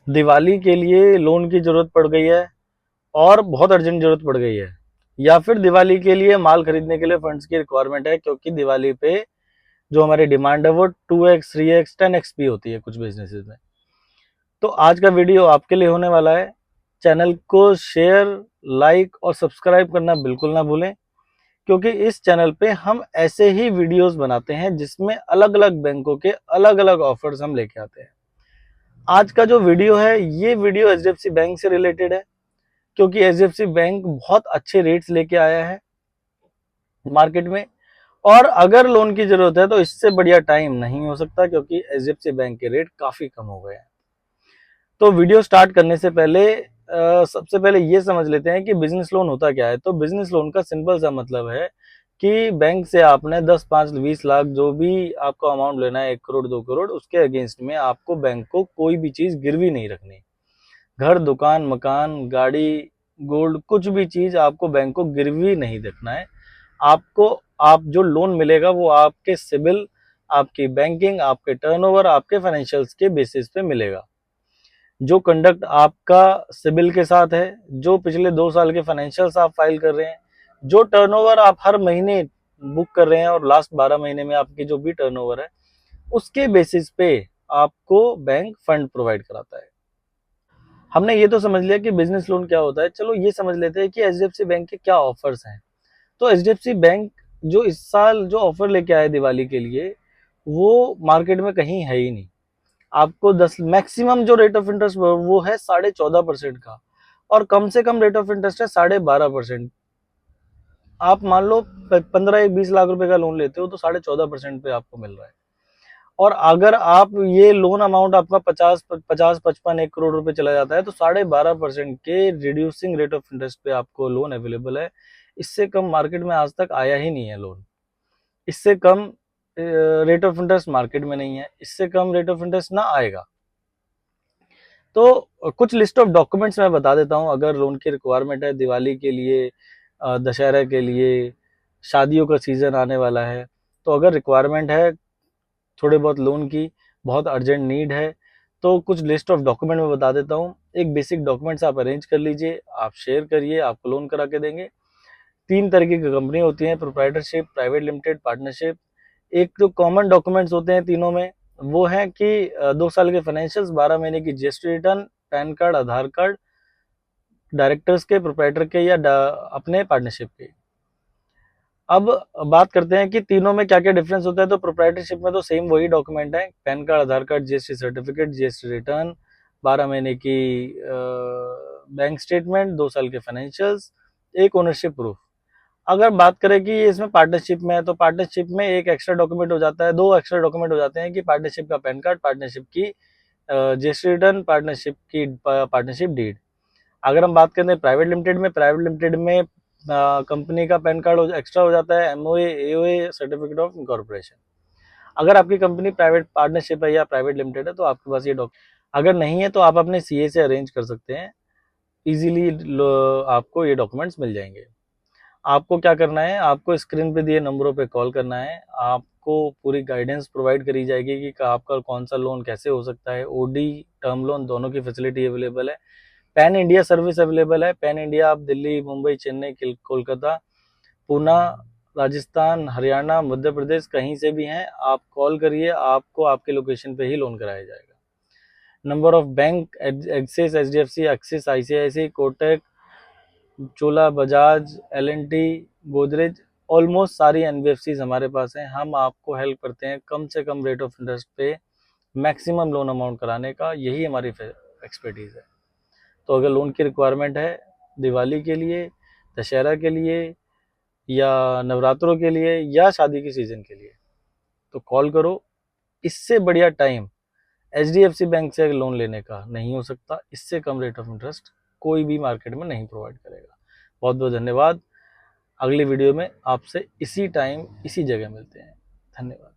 दिवाली के लिए लोन की ज़रूरत पड़ गई है और बहुत अर्जेंट ज़रूरत पड़ गई है, या फिर दिवाली के लिए माल खरीदने के लिए फंड्स की रिक्वायरमेंट है, क्योंकि दिवाली पे जो हमारी डिमांड है वो 2x 3x 10x भी होती है कुछ बिजनेसेस में। तो आज का वीडियो आपके लिए होने वाला है। चैनल को शेयर, लाइक और सब्सक्राइब करना बिल्कुल ना भूलें, क्योंकि इस चैनल पे हम ऐसे ही वीडियोस बनाते हैं जिसमें अलग अलग बैंकों के अलग अलग ऑफर्स हम लेके आते हैं। आज का जो वीडियो है ये वीडियो एचडीएफसी बैंक से रिलेटेड है, क्योंकि एचडीएफसी बैंक बहुत अच्छे रेट्स लेके आया है मार्केट में। और अगर लोन की जरूरत है तो इससे बढ़िया टाइम नहीं हो सकता, क्योंकि एचडीएफसी बैंक के रेट काफी कम हो गए हैं। तो वीडियो स्टार्ट करने से पहले सबसे पहले ये समझ लेते हैं कि बिजनेस लोन होता क्या है। तो बिजनेस लोन का सिंपल सा मतलब है कि बैंक से आपने 10, 5, 20 लाख जो भी आपको अमाउंट लेना है, 1 करोड़ 2 करोड़, उसके अगेंस्ट में आपको बैंक को कोई भी चीज गिरवी नहीं रखनी। घर, दुकान, मकान, गाड़ी, गोल्ड, कुछ भी चीज आपको बैंक को गिरवी नहीं रखना है। आपको आप जो लोन मिलेगा वो आपके सिबिल, आपकी बैंकिंग, आपके टर्नओवर, आपके फाइनेंशियल्स के बेसिस पे मिलेगा। जो कंडक्ट आपका सिबिल के साथ है, जो पिछले 2 साल के फाइनेंशियल्स आप फाइल कर रहे हैं, जो टर्नओवर आप हर महीने बुक कर रहे हैं और लास्ट 12 महीने में आपकी जो भी टर्नओवर है, उसके बेसिस पे आपको बैंक फंड प्रोवाइड कराता है। हमने ये तो समझ लिया कि बिजनेस लोन क्या होता है। चलो ये समझ लेते हैं कि एचडीएफसी बैंक के क्या ऑफर्स हैं। तो एचडीएफसी बैंक जो इस साल जो ऑफर लेके आया दिवाली के लिए, वो मार्केट में कहीं है ही नहीं। आपको 10 मैक्सिमम जो रेट ऑफ इंटरेस्ट वो है 14.5% का, और कम से कम रेट ऑफ इंटरेस्ट है 12.5%। आप मान लो 15 या 20 लाख रुपए का लोन लेते हो तो 14.5% पे आपको मिल रहा है। और अगर आप ये लोन अमाउंट आपका 50, 55, 1 करोड़ रुपए चला जाता है तो 12.5% के रिड्यूसिंग रेट ऑफ इंटरेस्ट पे आपको लोन अवेलेबल है। इससे कम मार्केट में आज तक आया ही नहीं है लोन। इससे कम रेट ऑफ इंटरेस्ट मार्केट में नहीं है, इससे कम रेट ऑफ इंटरेस्ट ना आएगा। तो कुछ लिस्ट ऑफ डॉक्यूमेंट्स मैं बता देता हूँ अगर लोन की रिक्वायरमेंट है दिवाली के लिए, दशहरा के लिए, शादियों का सीजन आने वाला है। तो अगर रिक्वायरमेंट है थोड़े बहुत लोन की, बहुत अर्जेंट नीड है, तो कुछ लिस्ट ऑफ डॉक्यूमेंट मैं बता देता हूँ। एक बेसिक डॉक्यूमेंट्स आप अरेंज कर लीजिए, आप शेयर करिए, आपको लोन करा के देंगे। 3 तरीके की कंपनी होती हैं, प्रोप्राइटरशिप, प्राइवेट लिमिटेड, पार्टनरशिप। एक जो कॉमन डॉक्यूमेंट्स होते हैं तीनों में, वो है कि 2 साल के फाइनेंशियल्स, 12 महीने की GST return, pan card, Aadhaar card, directors के, प्रोप्राइटर के या अपने पार्टनरशिप के। अब बात करते हैं कि तीनों में क्या क्या डिफरेंस होता है। तो प्रोप्राइटरशिप में तो सेम वही डॉक्यूमेंट है, PAN card, Aadhaar card, GST certificate, GST return, 12 महीने की बैंक स्टेटमेंट, 2 साल के फाइनेंशियल्स, एक ओनरशिप प्रूफ। अगर बात करें कि इसमें पार्टनरशिप में है, तो पार्टनरशिप में एक एक्स्ट्रा डॉक्यूमेंट हो जाता है, 2 एक्स्ट्रा डॉक्यूमेंट हो जाते हैं कि पार्टनरशिप का पैन कार्ड, पार्टनरशिप की जीएसटी रिटर्न, पार्टनरशिप की पार्टनरशिप डीड। अगर हम बात करें प्राइवेट लिमिटेड में, प्राइवेट लिमिटेड में कंपनी का पैन कार्ड एक्स्ट्रा हो जाता है, MOA, AOA, certificate of incorporation. अगर आपकी कंपनी प्राइवेट पार्टनरशिप है या प्राइवेट लिमिटेड है तो आपके पास ये डॉक्यूमेंट, अगर नहीं है तो आप अपने सीए से अरेंज कर सकते हैं। इजीली आपको ये डॉक्यूमेंट्स मिल जाएंगे। आपको क्या करना है, आपको स्क्रीन पे दिए नंबरों पे कॉल करना है। आपको पूरी गाइडेंस प्रोवाइड करी जाएगी कि आपका कौन सा लोन कैसे हो सकता है। ओडी, टर्म लोन दोनों की फैसिलिटी अवेलेबल है। पैन इंडिया सर्विस अवेलेबल है। पैन इंडिया आप दिल्ली, मुंबई, चेन्नई, कोलकाता, पूना, राजस्थान, हरियाणा, मध्य प्रदेश कहीं से भी हैं, आप कॉल करिए, आपको आपके लोकेशन पे ही लोन कराया जाएगा। Number of bank, Axis, HDFC, Axis, ICIC, Kotak, Chola, Bajaj, L and T, Godrej, almost सारी एनबीएफसीज हमारे पास हैं। हम आपको हेल्प करते हैं कम से कम रेट ऑफ इंटरेस्ट पे मैक्सिमम लोन अमाउंट कराने का, यही हमारी एक्सपर्टीज है। तो अगर लोन की रिक्वायरमेंट है दिवाली के लिए, दशहरा के लिए, या नवरात्रों के लिए, या शादी की सीजन के लिए, तो कॉल करो। इससे बढ़िया टाइम एचडीएफसी बैंक से लोन लेने का नहीं हो सकता। इससे कम रेट ऑफ इंटरेस्ट कोई भी मार्केट में नहीं प्रोवाइड करेगा। बहुत बहुत धन्यवाद। अगली वीडियो में आपसे इसी टाइम इसी जगह मिलते हैं। धन्यवाद।